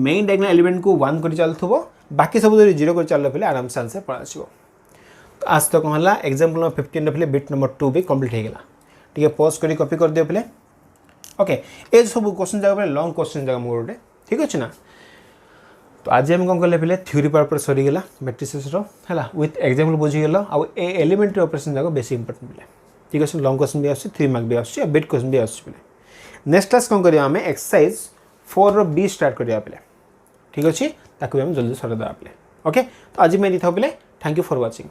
मेन डायगोनल एलिमेंट को 1 कर चलुव बाकी सब जो 0 कर चल पे आराम से आंसर पड़ा आसो तो आज तो कौन है एग्जाम्पल नंबर 15 रखिले बिट नंबर 2 भी कंप्लीट हो गला टी पॉज कर कॉपी कर दियो पे ओके ये सब क्वेश्चन जगह लंग क्वेश्चन जगह मोटे ठीक अच्छे ना तो आज आम कौन कले पे थ्योरी पार्ट सरीगला मैट्रिसेस है विथ एग्जाम्पल बुझीगल आउ एलिमेंटरी ऑपरेशन जगह बेस इंपोर्टेंट पे ठीक अच्छे लंग क्वेश्चन भी आस 3 मार्क भी आस बिट क्वेश्चन भी आस नेक्स्ट क्लास कौन करें एक्सरसाइज 4 रो बी स्टार्ट करिया पे ठीक अच्छे ताकि भी जल्दी सर देवा पे ओके तो आज मैं था पे थैंक यू फॉर वाचिंग।